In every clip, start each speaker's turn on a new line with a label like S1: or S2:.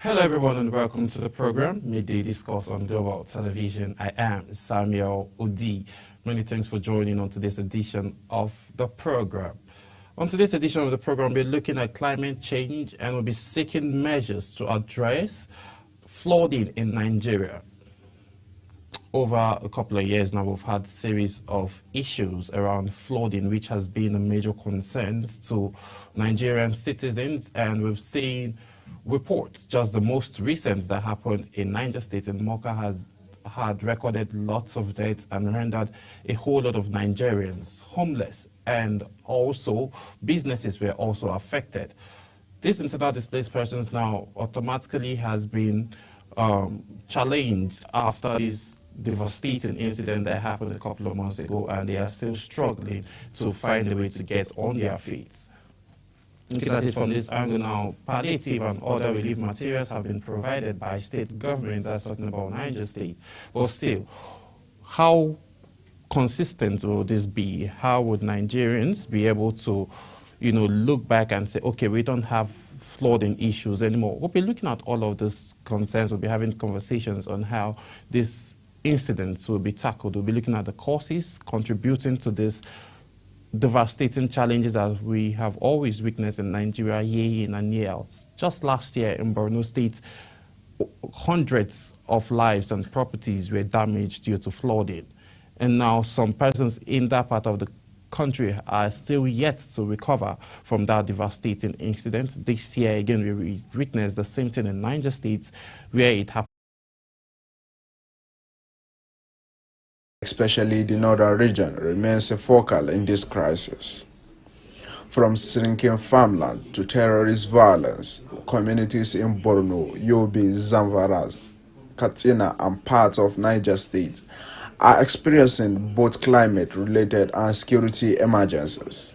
S1: Hello everyone and welcome to the program, Midday Discourse on Global Television. I am Samuel Odi. Many thanks for joining on today's edition of the program. On today's edition of the program, we're looking at climate change and we'll be seeking measures to address flooding in Nigeria. Over a couple of years now, we've had a series of issues around flooding, which has been a major concern to Nigerian citizens, and we've seen reports, just the most recent that happened in Niger State, and Moka has had recorded lots of deaths and rendered a whole lot of Nigerians homeless, and also businesses were also affected. This internal displaced persons now automatically has been challenged after this devastating incident that happened a couple of months ago, and they are still struggling to find a way to get on their feet. Looking at it from this angle now, palliative and other relief materials have been provided by state governments, that's talking about Niger State. But still, how consistent will this be? How would Nigerians be able to, look back and say, okay, we don't have flooding issues anymore? We'll be looking at all of these concerns. We'll be having conversations on how this incidents will be tackled. We'll be looking at the causes contributing to this devastating challenges that we have always witnessed in Nigeria year in and year out. Just last year in Borno State, hundreds of lives and properties were damaged due to flooding. And now some persons in that part of the country are still yet to recover from that devastating incident. This year, again, we witnessed the same thing in Niger State, where it happened.
S2: Especially the northern region, remains a focal in this crisis. From shrinking farmland to terrorist violence, communities in Borno, Yobe, Zamfara, Katsina, and parts of Niger State are experiencing both climate-related and security emergencies.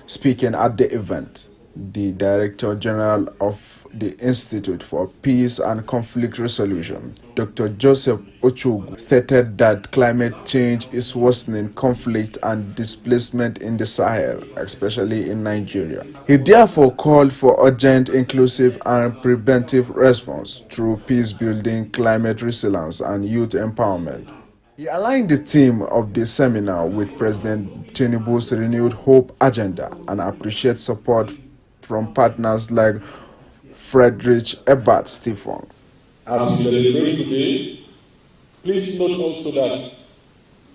S2: Speaking at the event, the Director General of the Institute for Peace and Conflict Resolution, Dr. Joseph Ochogu, stated that climate change is worsening conflict and displacement in the Sahel, especially in Nigeria. He therefore called for urgent, inclusive, and preventive response through peace building, climate resilience, and youth empowerment. He aligned the theme of the seminar with President Tinubu's renewed hope agenda and appreciates support from partners like Friedrich Ebert Stephen.
S3: As we deliberate today, please note also that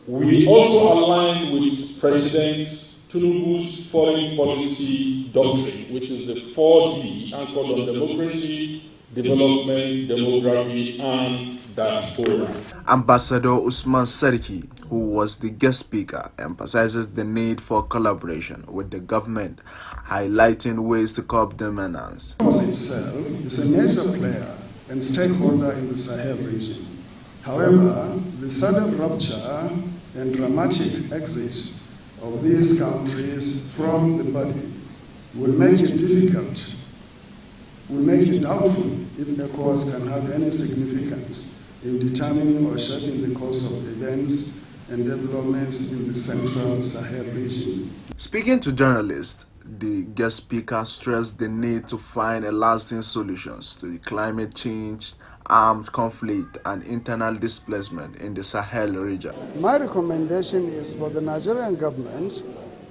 S3: we also align with President Tinubu's foreign policy doctrine, which is the 4D, anchored on democracy, development, demography, and diaspora.
S2: Ambassador Usman Serki, who was the guest speaker, emphasizes the need for collaboration with the government, highlighting ways to curb the menace.
S4: Itself is a major player and stakeholder in the Sahel region. However, the sudden rupture and dramatic exit of these countries from the body will make it difficult, will make it doubtful if ECOWAS can have any significance in determining or shaping the course of events and developments in the central Sahel region.
S2: Speaking to journalists, the guest speaker stressed the need to find a lasting solutions to the climate change, armed conflict, and internal displacement in the Sahel region.
S5: My recommendation is for the Nigerian government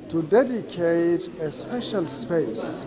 S5: to dedicate a special space